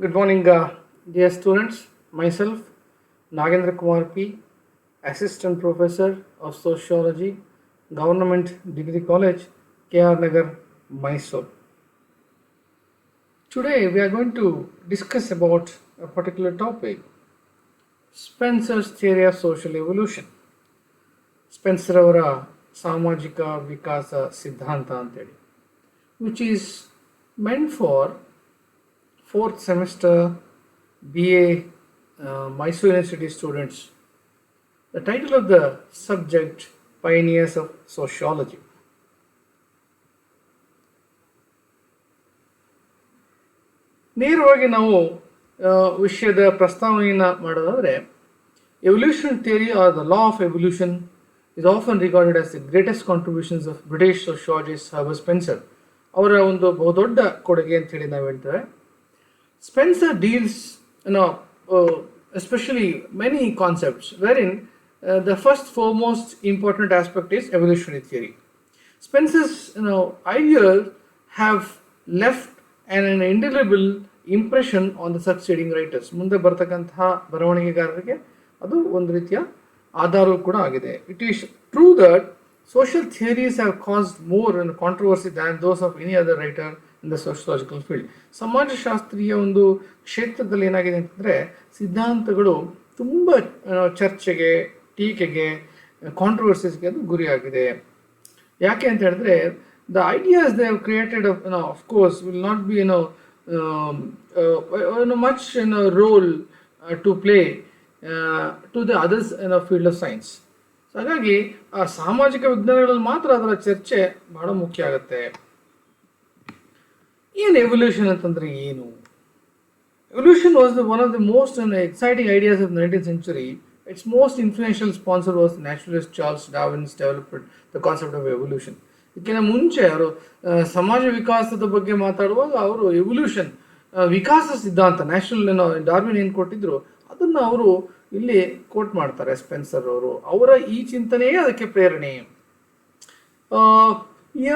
Good morning, dear students. Myself, Nagendra Kumar P, Assistant Professor of Sociology, Government Degree College, KR Nagar, Mysore. Today, we are going to discuss about a particular topic, Spencer's theory of social evolution. Spencer ಅವರ ಸಾಮಾಜಿಕ ವಿಕಾಸ ಸಿದ್ಧಾಂತ ಅಂತೇಳಿ, which is meant for fourth semester BA Mysore University students. The title of the subject, Pioneers of Sociology. ನೇರವಾಗಿ ನಾವು ವಿಷಯದ ಪ್ರಸ್ತಾವನೆಯನ್ನು ಮಾಡೋದಾದರೆ, evolution theory or the law of evolution is often regarded as the greatest contributions of British sociologist Herbert Spencer. ಅವರ ಒಂದು ಬಹುದೊಡ್ಡ ಕೊಡುಗೆ ಅಂತ ಹೇಳಿ ನಾವು ಹೇಳ್ತೇವೆ. Spencer deals, especially many concepts wherein the first foremost important aspect is evolutionary theory. Spencer's ideas have left an indelible impression on the succeeding writers. ಮುಂದೆ ಬರ್ತಕ್ಕಂತಹ ಬರವಣಿಗೆಗಾರರಿಗೆ ಅದು ಒಂದು ರೀತಿಯ ಆಧಾರವೂ ಕೂಡ ಆಗಿದೆ. It is true that social theories have caused more controversy than those of any other writer in the sociological field. ಸಮಾಜಶಾಸ್ತ್ರೀಯ ಒಂದು ಕ್ಷೇತ್ರದಲ್ಲಿ ಏನಾಗಿದೆ ಅಂತಂದರೆ, ಸಿದ್ಧಾಂತಗಳು ತುಂಬ ಚರ್ಚೆಗೆ, ಟೀಕೆಗೆ, ಕಾಂಟ್ರವರ್ಸೀಸ್ಗೆ ಅದು ಗುರಿಯಾಗಿದೆ. ಯಾಕೆ ಅಂತ ಹೇಳಿದ್ರೆ, the ideas they have created of course will not be much role to play to the others field of science. So ಹಾಗಾಗಿ ಆ ಸಾಮಾಜಿಕ ವಿಜ್ಞಾನಗಳಲ್ಲಿ ಮಾತ್ರ ಅದರ ಚರ್ಚೆ ಬಹಳ ಮುಖ್ಯ ಆಗುತ್ತೆ. ಏನು ಎವಲ್ಯೂಷನ್ ಅಂತಂದರೆ ಏನು? Evolution was one of the most exciting ideas of the 19th century. Its most influential sponsor was naturalist Charles Darwin developed the concept of evolution. ಇದಕ್ಕಿಂತ ಮುಂಚೆ ಅವರು ಸಮಾಜ ವಿಕಾಸದ ಬಗ್ಗೆ ಮಾತಾಡುವಾಗ ಅವರು ಎವಲ್ಯೂಷನ್, ವಿಕಾಸ ಸಿದ್ಧಾಂತ, ನ್ಯಾಚುರಲ್ ಡಾರ್ವಿನ್ ಏನು ಕೊಟ್ಟಿದ್ರು ಅದನ್ನು ಅವರು ಇಲ್ಲಿ ಕೋಟ್ ಮಾಡ್ತಾರೆ ಸ್ಪೆನ್ಸರ್ ಅವರು. ಅವರ ಈ ಚಿಂತನೆಯೇ ಅದಕ್ಕೆ ಪ್ರೇರಣೆ.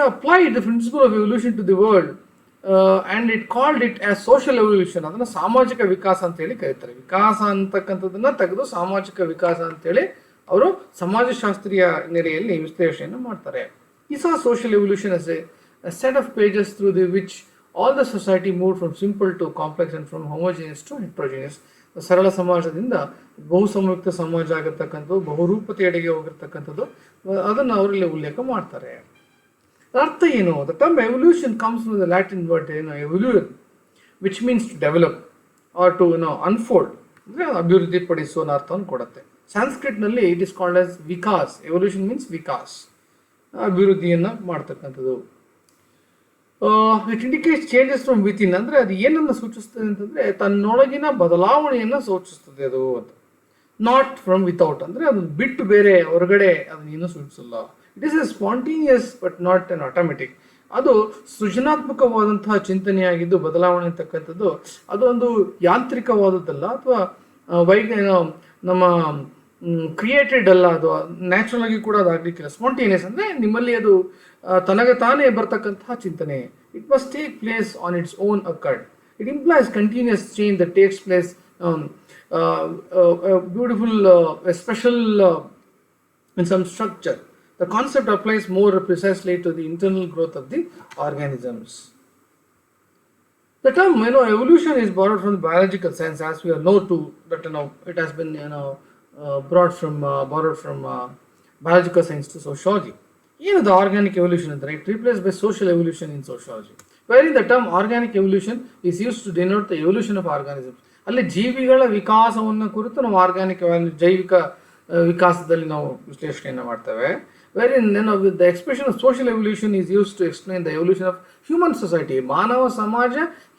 Applied the principle of evolution to the world and it called it as social evolution. ಅದನ್ನು ಸಾಮಾಜಿಕ ವಿಕಾಸ ಅಂತೇಳಿ ಕರೀತಾರೆ. ವಿಕಾಸ ಅಂತಕ್ಕಂಥದ್ದನ್ನು ತೆಗೆದು ಸಾಮಾಜಿಕ ವಿಕಾಸ ಅಂತೇಳಿ ಅವರು ಸಮಾಜಶಾಸ್ತ್ರೀಯ ನೆಲೆಯಲ್ಲಿ ವಿಶ್ಲೇಷಣೆಯನ್ನು ಮಾಡ್ತಾರೆ. He saw social evolution as a set of pages through which all the society moved from simple to complex and from homogeneous to heterogeneous. ಸರಳ ಸಮಾಜದಿಂದ ಬಹು ಸಂಯುಕ್ತ ಸಮಾಜ ಆಗಿರ್ತಕ್ಕಂಥದ್ದು, ಬಹುರೂಪತೆಯಡೆಗೆ ಹೋಗಿರ್ತಕ್ಕಂಥದ್ದು, ಅದನ್ನು ಅವರಲ್ಲಿ ಉಲ್ಲೇಖ ಮಾಡ್ತಾರೆ. ಅರ್ಥ ಏನು? The term evolution comes from the Latin word evolvere, which means to develop or to unfold, ಅಂದರೆ ಅಭಿವೃದ್ಧಿ ಪಡಿಸುವ ಅರ್ಥವನ್ನು ಕೊಡುತ್ತೆ. ಸಾಂಸ್ಕ್ರಿಟ್ನಲ್ಲಿ it is called as vikas. Evolution means vikas, ಅಭಿವೃದ್ಧಿಯನ್ನು ಮಾಡ್ತಕ್ಕಂಥದ್ದು. It indicates changes from within, ಅಂದರೆ ಅದು ಏನನ್ನು ಸೂಚಿಸ್ತದೆ ಅಂತಂದರೆ ತನ್ನೊಳಗಿನ ಬದಲಾವಣೆಯನ್ನು ಸೂಚಿಸ್ತದೆ ಅದು ಅಂತ. ನಾಟ್ ಫ್ರಮ್ ವಿತೌಟ್, ಅಂದರೆ ಅದನ್ನು ಬಿಟ್ಟು ಬೇರೆ ಹೊರಗಡೆ ಅದನ್ನೇನು ಸೂಚಿಸಲ್ಲ. It is a spontaneous but not an automatic. ಅದು ಸೃಜನಾತ್ಮಕವಾದಂತಹ ಚಿಂತನೆಯಾಗಿದ್ದು, ಬದಲಾವಣೆ ಅಂತಕ್ಕಂಥದ್ದು ಅದು ಒಂದು ಯಾಂತ್ರಿಕವಾದದ್ದಲ್ಲ, ಅಥವಾ ನಮ್ಮ ಕ್ರಿಯೇಟೆಡ್ ಅಲ್ಲ, ಅದು ನ್ಯಾಚುರಲ್ ಆಗಿ ಕೂಡ ಅದಾಗಲಿಕ್ಕಿಲ್ಲ. ಸ್ಪಾಂಟೇನಿಯಸ್ ಅಂದರೆ ನಿಮ್ಮಲ್ಲಿ ಅದು ತನಗೆ ತಾನೇ ಬರ್ತಕ್ಕಂತಹ ಚಿಂತನೆ. It must take place on its own accord. It implies continuous change that takes place, beautiful special in some structure. The concept applies more precisely to the internal growth of the organisms. The term evolution is borrowed from the biological science, as we all know too, that it has been borrowed from biological science to sociology. The organic evolution is right, replaced by social evolution in sociology, wherein the term organic evolution is used to denote the evolution of organisms. ಅಲ್ಲಿ ಜೀವಿಗಳ ವಿಕಾಸವನ್ನು ಕುರಿತು ನಾವು organic ಜೈವಿಕ ವಿಕಾಸದಲ್ಲಿ ನಾವು ವಿಶ್ಲೇಷಣೆಯನ್ನು ಮಾಡ್ತೇವೆ. wherein the expression of social evolution is used to explain the evolution of human society. ಮಾನವ ಸಮಾಜ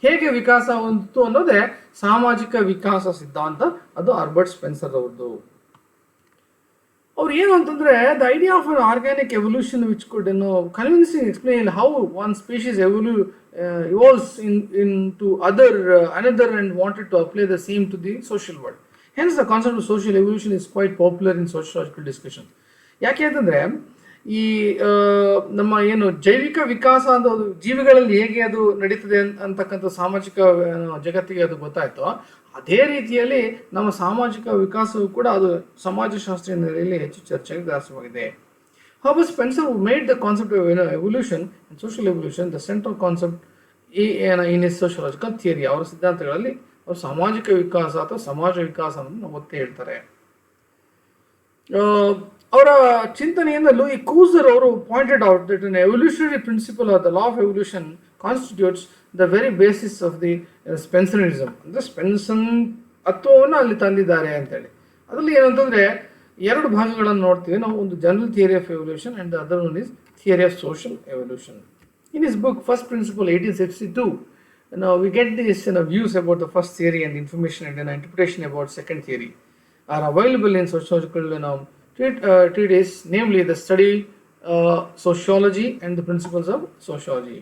ಹೇಗೆ ವಿಕಾಸ ಹೊಂದಿತು ಅನ್ನೋದೇ ಸಾಮಾಜಿಕ ವಿಕಾಸ ಸಿದ್ಧಾಂತ. ಅದು ಹರ್ಬರ್ಟ್ ಸ್ಪೆನ್ಸರ್ ಅವ್ರದ್ದು. ಅವ್ರು ಏನು ಅಂತಂದರೆ, the idea of an organic evolution which could convincing explain how one species evolves into another and wanted to apply the same to the social world. Hence the concept of social evolution is quite popular in sociological discussion. ಯಾಕೆ ಅಂತಂದರೆ, ಈ ನಮ್ಮ ಏನು ಜೈವಿಕ ವಿಕಾಸ ಅನ್ನೋದು ಜೀವಿಗಳಲ್ಲಿ ಹೇಗೆ ಅದು ನಡೀತದೆ ಅಂತಕ್ಕಂಥ ಸಾಮಾಜಿಕ ಜಗತ್ತಿಗೆ ಅದು ಗೊತ್ತಾಯ್ತೋ, ಅದೇ ರೀತಿಯಲ್ಲಿ ನಮ್ಮ ಸಾಮಾಜಿಕ ವಿಕಾಸವು ಕೂಡ ಅದು ಸಮಾಜಶಾಸ್ತ್ರೀಯ ನೆಲೆಯಲ್ಲಿ ಹೆಚ್ಚು ಚರ್ಚೆಗೆ ಗ್ರಾಸವಾಗಿದೆ. Herbert Spencer, who made the concept of evolution and social evolution the central concept in his sociological theory, ಅವರ ಸಿದ್ಧಾಂತಗಳಲ್ಲಿ ಅವರು ಸಾಮಾಜಿಕ ವಿಕಾಸ ಅಥವಾ ಸಮಾಜ ವಿಕಾಸ ಅನ್ನೋದನ್ನು ಒತ್ತಿ ಹೇಳ್ತಾರೆ. ಅವರ ಚಿಂತನೆಯಿಂದ ಲೂಯಿ ಕೂಸರ್ ಅವರು pointed out that an evolutionary principle or the law of evolution constitutes the very basis of the Spencerism. ಅಂದರೆ ಸ್ಪೆನ್ಸನ್ ತತ್ವವನ್ನು ಅಲ್ಲಿ ತಂದಿದ್ದಾರೆ ಅಂತೇಳಿ. ಅದರಲ್ಲಿ ಏನಂತಂದರೆ ಎರಡು ಭಾಗಗಳನ್ನು ನೋಡ್ತೀವಿ ನಾವು. ಒಂದು general theory of evolution and the other one is theory of social evolution. In his book first principle 1862, now we get this views about the first theory and information and interpretation about second theory are available in sociological treatise, namely the study sociology and the principles of sociology.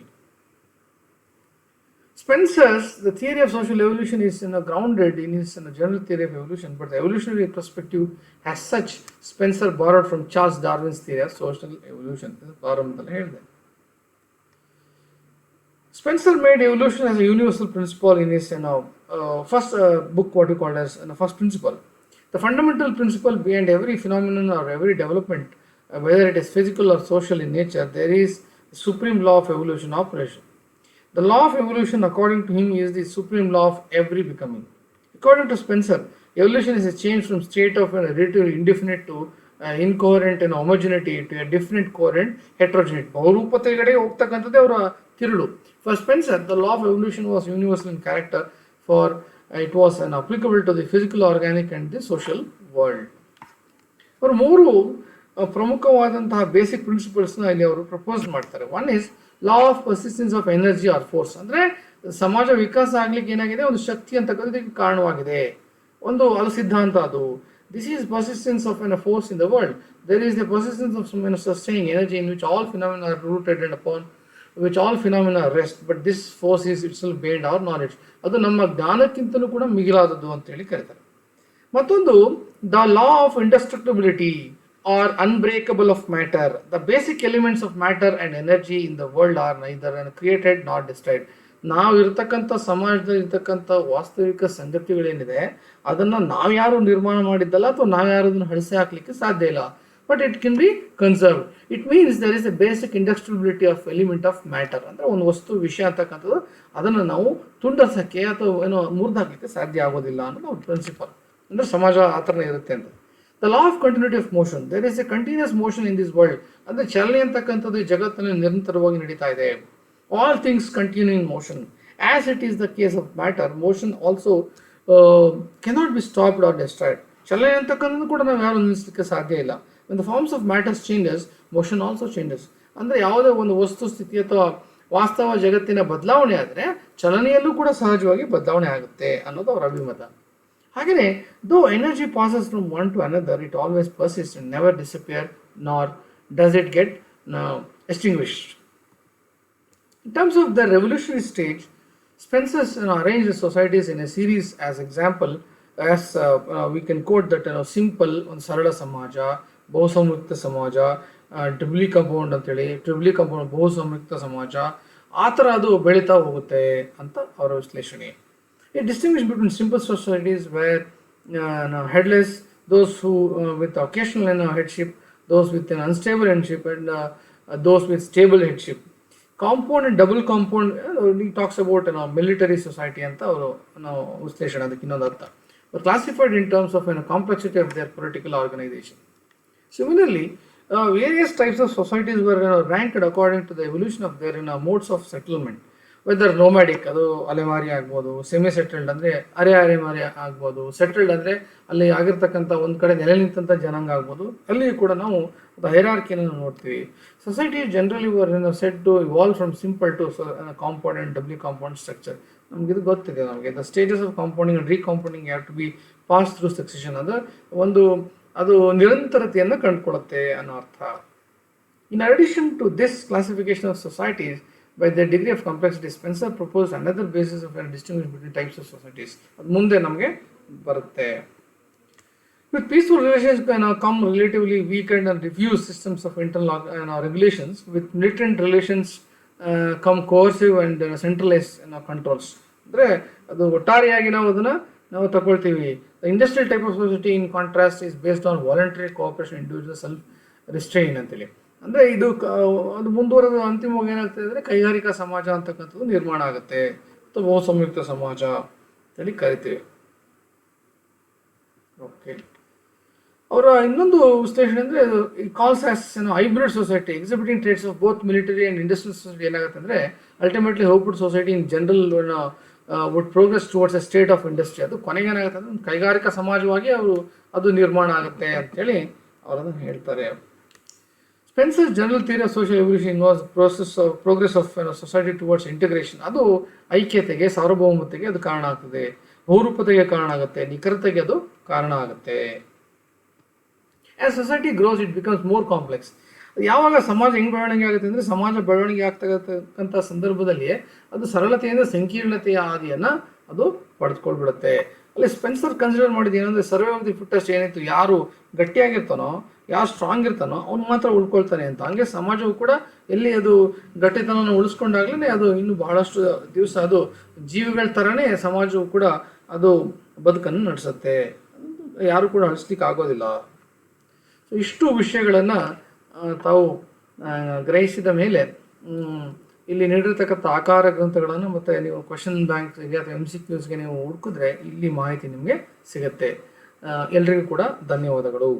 Spencer's the theory of social evolution is grounded in his general theory of evolution, but the evolutionary perspective as such Spencer borrowed from Charles Darwin's theory of social evolution. Spencer made evolution as a universal principle in his first book, what we call as first principle. The fundamental principle behind every phenomenon or every development, whether it is physical or social in nature, there is the supreme law of evolution operation. The law of evolution, according to him, is the supreme law of every becoming. According to Spencer, evolution is a change from state of relatively indefinite to incoherent and homogeneity to a definite coherent heterogeneity. ಬಹುರೂಪತೆಗಡೆ ಹೋಗ್ತಕ್ಕಂಥದ್ದೇ ಅವರ ತಿರುಳು. For Spencer, the law of evolution was universal in character, for it was applicable to the physical, organic and the social world. ಅವರು ಮೂರು ಪ್ರಮುಖವಾದಂತಹ basic ಪ್ರಿನ್ಸಿಪಲ್ಸ್ನ ಇಲ್ಲಿ ಅವರು propose ಮಾಡ್ತಾರೆ. One is law of persistence of energy or force. ಅಂದರೆ ಸಮಾಜ ವಿಕಾಸ ಆಗ್ಲಿಕ್ಕೆ ಏನಾಗಿದೆ, ಒಂದು ಶಕ್ತಿ ಅಂತಕ್ಕಂಥದ್ದು ಕಾರಣವಾಗಿದೆ, ಒಂದು ಸಿದ್ಧಾಂತ ಅದು. This is persistence of an force in the world. There is the persistence of some sustaining energy in which all phenomena are rooted and upon which all phenomena rest, but this force is itself beyond our knowledge. ಅದು ನಮ್ಮ ಜ್ಞಾನಕ್ಕಿಂತಲೂ ಕೂಡ ಮಿಗಿಲಾದದ್ದು ಅಂತೇಳಿ ಕರೀತಾರೆ. ಮತ್ತೊಂದು the law of indestructibility or unbreakable of matter. The basic elements of matter and energy in the world are neither created nor destroyed. ನಾವು ಇರ್ತಕ್ಕಂಥ ಸಮಾಜದಲ್ಲಿ ಇರ್ತಕ್ಕಂಥ ವಾಸ್ತವಿಕ ಸಂಗತಿಗಳೇನಿದೆ ಅದನ್ನು ನಾವ್ಯಾರು ನಿರ್ಮಾಣ ಮಾಡಿದ್ದಲ್ಲ ಅಥವಾ ನಾವ್ಯಾರು ಅದನ್ನು ಹಳಿಸಿ ಹಾಕ್ಲಿಕ್ಕೆ ಸಾಧ್ಯ ಇಲ್ಲ. But it can be conserve. It means there is a basic indestructibility of element of matter. ಅಂದರೆ ಒಂದು ವಸ್ತು ವಿಷಯ ಅಂತಕ್ಕಂಥದ್ದು ಅದನ್ನು ನಾವು ತುಂಡರ್ಸಕ್ಕೆ ಅಥವಾ ಏನೋ ಮುರಿದಾಕ್ಲಿಕ್ಕೆ ಸಾಧ್ಯ ಆಗೋದಿಲ್ಲ ಅನ್ನೋದು ಒಂದು ಪ್ರಿನ್ಸಿಪಲ್. ಅಂದರೆ ಸಮಾಜ ಆ ಥರನೇ ಇರುತ್ತೆ ಅಂತ. The law of continuity of motion. There is a continuous motion in this world. ಅಂದರೆ ಚಲನೆ ಅಂತಕ್ಕಂಥದ್ದು ಈ ಜಗತ್ತಿನಲ್ಲಿ ನಿರಂತರವಾಗಿ ನಡೀತಾ ಇದೆ. All things continue in motion. As it is the case of matter, motion also cannot be stopped or destroyed. ಚಲನೆ ಅಂತಕ್ಕಂಥದ್ದು ಕೂಡ ನಾವು ಯಾರು ನಿಲ್ಲಿಸಲಿಕ್ಕೆ ಸಾಧ್ಯ ಇಲ್ಲ. When the forms of matter changes, motion also changes. ಅಂದರೆ ಯಾವುದೇ ಒಂದು ವಸ್ತು ಸ್ಥಿತಿ ಅಥವಾ ವಾಸ್ತವ ಜಗತ್ತಿನ ಬದಲಾವಣೆ ಆದರೆ ಚಲನೆಯಲ್ಲೂ ಕೂಡ ಸಹಜವಾಗಿ ಬದಲಾವಣೆ ಆಗುತ್ತೆ ಅನ್ನೋದು ಅವರ ಅಭಿಮತ. ಹಾಗೆಯೇ though energy passes from one to another, it always persists and never disappear, nor does it get extinguished. In terms of the revolutionary stage, Spencer arranged the societies in a series as example, as we can quote that simple ಒಂದು ಸರಳ ಸಮಾಜ, ಬಹು ಸಂಯುಕ್ತ ಸಮಾಜ, ಟ್ರಿಬ್ಲಿ compound ಅಂತೇಳಿ, ಟ್ರಿಬ್ಲಿ compound ಬಹು ಸಂಯುಕ್ತ ಸಮಾಜ, ಆ ಥರ ಅದು ಬೆಳೀತಾ ಹೋಗುತ್ತೆ ಅಂತ ಅವರ ವಿಶ್ಲೇಷಣೆ. It distinguishes between simple societies where headless, those who with occasional headship, those with an unstable headship, and those with stable headship. Compound and double compound, he talks about military society ಅಂತ ಅವರು ವಿಶ್ಲೇಷಣೆ, ಅದಕ್ಕೆ ಇನ್ನೊಂದು ಅರ್ಥ. But classified in terms of complexity of their political organization. Similarly, various types of societies were ranked according to the evolution of their modes of settlement. Whether nomadic, ಅದು ಅಲೆಮಾರಿ ಆಗ್ಬೋದು, semi settled ಅಂದರೆ ಅರೆಮಾರಿ ಆಗ್ಬೋದು, ಸೆಟಲ್ಡ್ ಅಂದರೆ ಅಲ್ಲಿ ಆಗಿರ್ತಕ್ಕಂಥ ಒಂದು ಕಡೆ ನೆಲೆ ನಿಂತಂಥ ಜನಾಂಗ ಆಗ್ಬೋದು. ಅಲ್ಲಿ ಕೂಡ ನಾವು ಒಂದು ಹೈರಾರ್ಕಿಯನ್ನು ನೋಡ್ತೀವಿ. Society generally were set to evolve from simple to compound and doubly compound structure. ನಮಗಿದು ಗೊತ್ತಿದೆ. ನಮಗೆ the stages of compounding and recompounding have to be pass through succession. ಅಂದರೆ ಒಂದು ಅದು ನಿರಂತರತೆಯನ್ನು ಕಂಡುಕೊಳ್ಳುತ್ತೆ ಅನ್ನೋ ಅರ್ಥ. In addition to this classification of societies by their degree of complexity, Spencer proposed another basis of distinguishing between types of societies. ಅದು ಮುಂದೆ ನಮಗೆ ಬರುತ್ತೆ. With peaceful relations come relatively weakened and diffuse systems of internal regulations. With militant relations come coercive and centralized controls. ಅಂದರೆ ಅದು ಒಟ್ಟಾರೆಯಾಗಿ ನಾವು ತಗೊಳ್ತೀವಿ. The industrial type of society in contrast is based on voluntary cooperation individual self restrain ಅಂತೇಳಿ. ಅಂದರೆ ಅದು ಮುಂದುವರೆದು ಅಂತಿಮವಾಗಿ ಏನಾಗ್ತದೆ ಅಂದರೆ ಕೈಗಾರಿಕಾ ಸಮಾಜ ಅಂತಕ್ಕಂಥದ್ದು ನಿರ್ಮಾಣ ಆಗುತ್ತೆ ಅಥವಾ ಬಹು ಸಂಯುಕ್ತ ಸಮಾಜ ಅಂತೇಳಿ ಕರಿತೀವಿ. ಓಕೆ, ಅವರ ಇನ್ನೊಂದು ವಿಶ್ಲೇಷಣೆ ಅಂದರೆ calls as hybrid society exhibiting traits of both military and industrial society. ಏನಾಗುತ್ತೆ ಅಂದರೆ ultimately output society in general would progress towards a state of industry. ಅದು ಕೊನೆಗೆ ಏನಾಗುತ್ತೆ ಅಂದರೆ ಒಂದು ಕೈಗಾರಿಕಾ ಸಮಾಜವಾಗಿ ಅದು ನಿರ್ಮಾಣ ಆಗುತ್ತೆ ಅಂತೇಳಿ ಅವರನ್ನು ಹೇಳ್ತಾರೆ. Spencer's general theory of social evolution was progress of society towards integration. ಅದು ಐಕ್ಯತೆಗೆ, ಸಾರ್ವಭೌಮತೆಗೆ ಅದು ಕಾರಣ ಆಗ್ತದೆ, ಬಹುರೂಪತೆಗೆ ಕಾರಣ ಆಗುತ್ತೆ, ನಿಖರತೆಗೆ ಅದು ಕಾರಣ ಆಗುತ್ತೆ. As society grows it becomes more complex. ಯಾವಾಗ ಸಮಾಜ ಹೆಂಗೆ ಬೆಳವಣಿಗೆ ಆಗುತ್ತೆ ಅಂದರೆ ಸಮಾಜ ಬೆಳವಣಿಗೆ ಆಗ್ತಕ್ಕಂಥ ಸಂದರ್ಭದಲ್ಲಿ ಅದು ಸರಳತೆಯಿಂದ ಸಂಕೀರ್ಣತೆಯ ಹಾದಿಯನ್ನು ಅದು ಪಡೆದುಕೊಳ್ಬಿಡುತ್ತೆ. ಅಲ್ಲಿ ಸ್ಪೆನ್ಸರ್ ಕನ್ಸಿಡರ್ ಮಾಡಿದ ಏನಂದರೆ ಸರ್ವೆ ಆಫ್ ದಿ ಫಿಟ್ಟೆಸ್ಟ್ ಏನಿತ್ತು, ಯಾರು ಗಟ್ಟಿಯಾಗಿರ್ತಾನೋ, ಯಾರು ಸ್ಟ್ರಾಂಗ್ ಇರ್ತಾನೋ ಅವ್ನು ಮಾತ್ರ ಉಳ್ಕೊಳ್ತಾನೆ ಅಂತ. ಹಂಗೆ ಸಮಾಜವು ಕೂಡ ಎಲ್ಲಿ ಅದು ಗಟ್ಟಿತನವನ್ನು ಉಳಿಸ್ಕೊಂಡಾಗ್ಲೇ ಅದು ಇನ್ನು ಬಹಳಷ್ಟು ದಿವಸ ಅದು ಜೀವಿಗಳ ಥರನೇ ಸಮಾಜವು ಕೂಡ ಅದು ಬದುಕನ್ನು ನಡೆಸುತ್ತೆ, ಯಾರು ಕೂಡ ಅಳಿಸ್ಲಿಕ್ಕೆ ಆಗೋದಿಲ್ಲ. ಸೊ ಇಷ್ಟು ವಿಷಯಗಳನ್ನು ತಾವು ಗ್ರಹಿಸಿದ ಮೇಲೆ ಇಲ್ಲಿ ನೀಡಿರ್ತಕ್ಕಂಥ ಆಕಾರ ಗ್ರಂಥಗಳನ್ನು ಮತ್ತು ನೀವು ಕ್ವಶನ್ ಬ್ಯಾಂಕ್ಗೆ ಅಥವಾ MCQsಗೆ ನೀವು ಹುಡುಕಿದ್ರೆ ಇಲ್ಲಿ ಮಾಹಿತಿ ನಿಮಗೆ ಸಿಗುತ್ತೆ. ಎಲ್ರಿಗೂ ಕೂಡ ಧನ್ಯವಾದಗಳು.